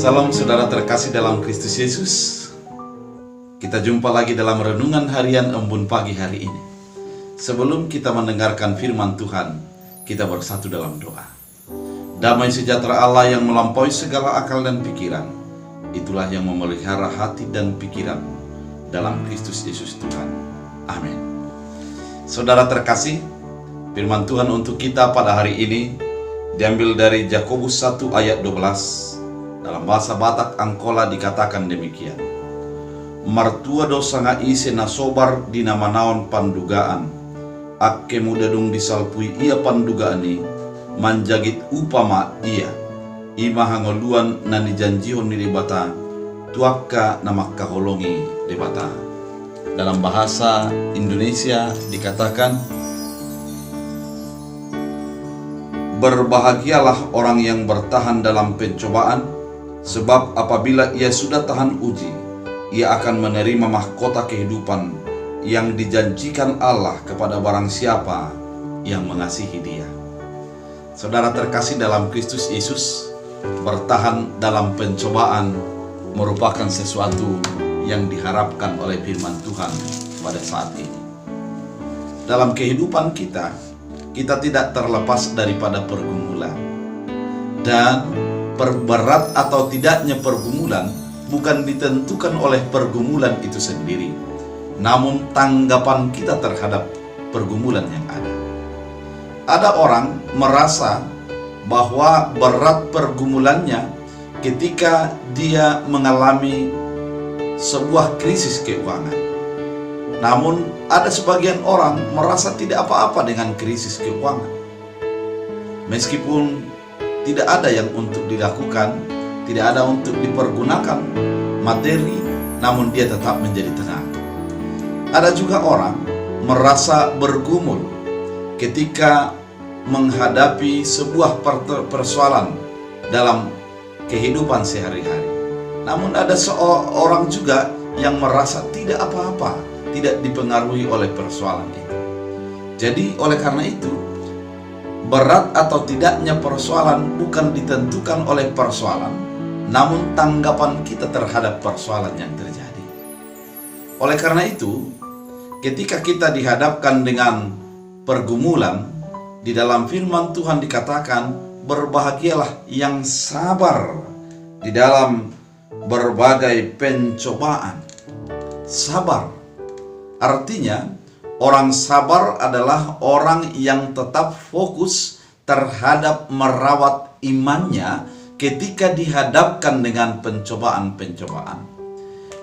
Salam saudara terkasih dalam Kristus Yesus. Kita jumpa lagi dalam renungan harian Embun pagi hari ini. Sebelum kita mendengarkan firman Tuhan, kita bersatu dalam doa. Damai sejahtera Allah yang melampaui segala akal dan pikiran, itulah yang memelihara hati dan pikiran dalam Kristus Yesus Tuhan. Amin. Saudara terkasih, firman Tuhan untuk kita pada hari ini diambil dari Yakobus 1 ayat 12. Dalam bahasa Batak Angkola dikatakan demikian. Martua dosa nga ise na sobar di nama naon pandugaan. Akke mudadung disalpui ia pandugaan ni manjagit upama ia. Ima hangoluan na nijanjihon ni debata tuakka na makaholongi debata. Dalam bahasa Indonesia dikatakan, berbahagialah orang yang bertahan dalam pencobaan, sebab apabila ia sudah tahan uji, ia akan menerima mahkota kehidupan yang dijanjikan Allah kepada barang siapa yang mengasihi Dia. Saudara terkasih dalam Kristus Yesus, bertahan dalam pencobaan merupakan sesuatu yang diharapkan oleh firman Tuhan pada saat ini. Dalam kehidupan kita tidak terlepas daripada pergumulan. Dan berat atau tidaknya pergumulan bukan ditentukan oleh pergumulan itu sendiri, namun tanggapan kita terhadap pergumulan yang ada. Ada orang merasa bahwa berat pergumulannya ketika dia mengalami sebuah krisis keuangan. Namun ada sebagian orang merasa tidak apa-apa dengan krisis keuangan. Meskipun tidak ada yang untuk dilakukan, tidak ada untuk dipergunakan materi, namun dia tetap menjadi tenang. Ada juga orang merasa bergumul ketika menghadapi sebuah persoalan dalam kehidupan sehari-hari. Namun ada seorang juga yang merasa tidak apa-apa, tidak dipengaruhi oleh persoalan itu. Jadi oleh karena itu, berat atau tidaknya persoalan bukan ditentukan oleh persoalan, namun tanggapan kita terhadap persoalan yang terjadi. Oleh karena itu, ketika kita dihadapkan dengan pergumulan, di dalam firman Tuhan dikatakan, berbahagialah yang sabar di dalam berbagai pencobaan. Sabar artinya, orang sabar adalah orang yang tetap fokus terhadap merawat imannya ketika dihadapkan dengan pencobaan-pencobaan.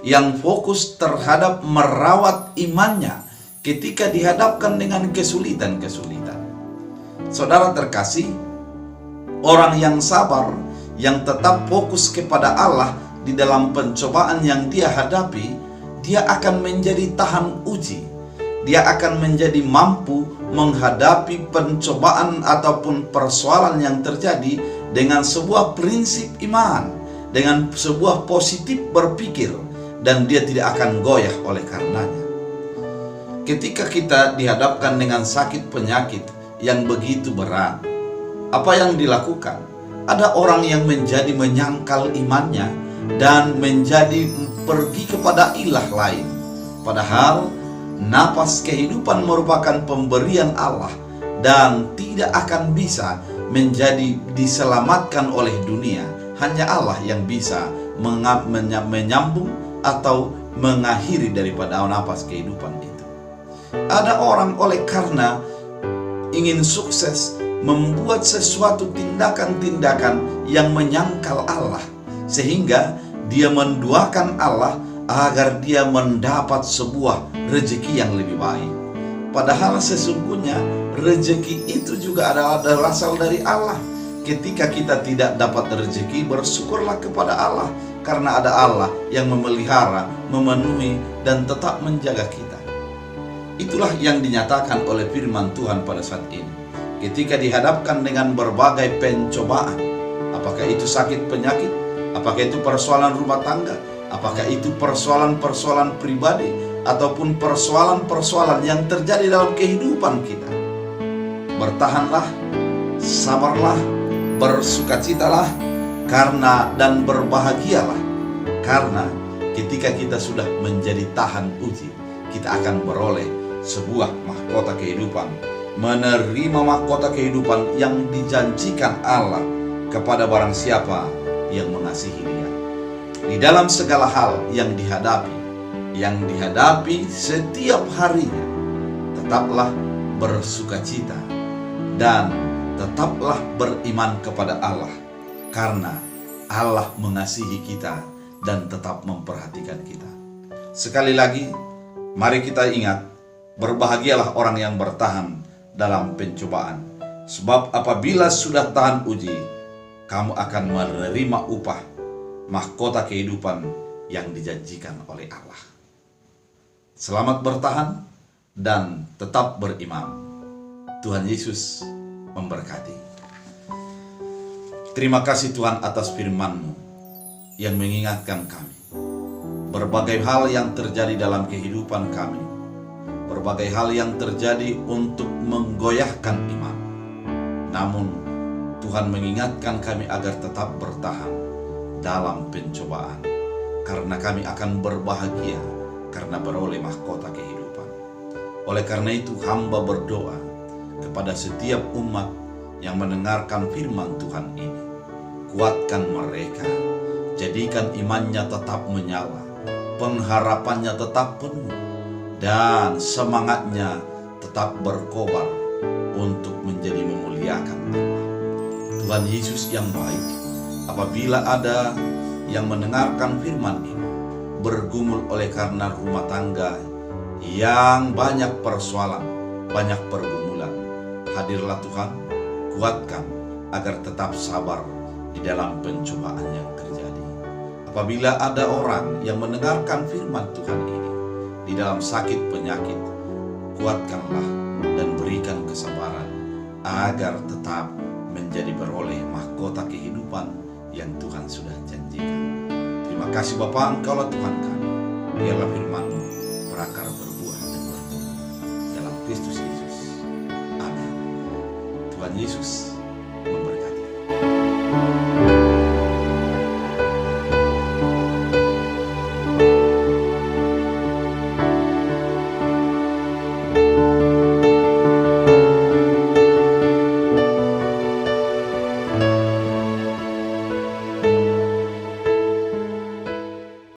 Yang fokus terhadap merawat imannya ketika dihadapkan dengan kesulitan-kesulitan. Saudara terkasih, orang yang sabar, yang tetap fokus kepada Allah di dalam pencobaan yang dia hadapi, dia akan menjadi tahan uji. Dia akan menjadi mampu menghadapi pencobaan ataupun persoalan yang terjadi dengan sebuah prinsip iman, dengan sebuah positif berpikir, dan dia tidak akan goyah oleh karenanya. Ketika kita dihadapkan dengan sakit penyakit yang begitu berat, apa yang dilakukan? Ada orang yang menjadi menyangkal imannya dan menjadi pergi kepada ilah lain. Padahal napas kehidupan merupakan pemberian Allah dan tidak akan bisa menjadi diselamatkan oleh dunia. Hanya Allah yang bisa menyambung atau mengakhiri daripada napas kehidupan itu. Ada orang oleh karena ingin sukses membuat sesuatu tindakan-tindakan yang menyangkal Allah, sehingga dia menduakan Allah agar dia mendapat sebuah rezeki yang lebih baik. Padahal sesungguhnya rezeki itu juga adalah berasal dari Allah. Ketika kita tidak dapat rezeki, bersyukurlah kepada Allah, karena ada Allah yang memelihara, memenuhi, dan tetap menjaga kita. Itulah yang dinyatakan oleh firman Tuhan pada saat ini. Ketika dihadapkan dengan berbagai pencobaan, apakah itu sakit penyakit, apakah itu persoalan rumah tangga, apakah itu persoalan-persoalan pribadi, ataupun persoalan-persoalan yang terjadi dalam kehidupan kita, bertahanlah, sabarlah, bersukacitalah, dan berbahagialah, karena ketika kita sudah menjadi tahan uji, kita akan beroleh sebuah mahkota kehidupan, menerima mahkota kehidupan yang dijanjikan Allah kepada barang siapa yang mengasihi Dia. Di dalam segala hal yang dihadapi setiap harinya, tetaplah bersukacita dan tetaplah beriman kepada Allah, karena Allah mengasihi kita dan tetap memperhatikan kita. Sekali lagi, mari kita ingat, berbahagialah orang yang bertahan dalam pencobaan, sebab apabila sudah tahan uji, kamu akan menerima upah mahkota kehidupan yang dijanjikan oleh Allah. Selamat bertahan dan tetap beriman. Tuhan Yesus memberkati. Terima kasih Tuhan atas firman-Mu yang mengingatkan kami. Berbagai hal yang terjadi dalam kehidupan kami, berbagai hal yang terjadi untuk menggoyahkan iman. Namun Tuhan mengingatkan kami agar tetap bertahan dalam pencobaan, karena kami akan berbahagia karena beroleh mahkota kehidupan. Oleh karena itu hamba berdoa kepada setiap umat yang mendengarkan firman Tuhan ini. Kuatkan mereka, jadikan imannya tetap menyala, pengharapannya tetap penuh, dan semangatnya tetap berkobar untuk menjadi memuliakan Allah. Tuhan Yesus yang baik, apabila ada yang mendengarkan firman ini, bergumul oleh karena rumah tangga yang banyak persoalan, banyak pergumulan, hadirlah Tuhan, kuatkan agar tetap sabar di dalam pencobaan yang terjadi. Apabila ada orang yang mendengarkan firman Tuhan ini di dalam sakit penyakit, kuatkanlah dan berikan kesabaran agar tetap menjadi beroleh mahkota kehidupan yang Tuhan sudah janjikan. Terima kasih Bapa, Engkaulah Tuhan kami. Biarlah firman-Mu berakar, berbuah dan bertumbuh dalam Kristus Yesus. Amin. Tuhan Yesus memberkati.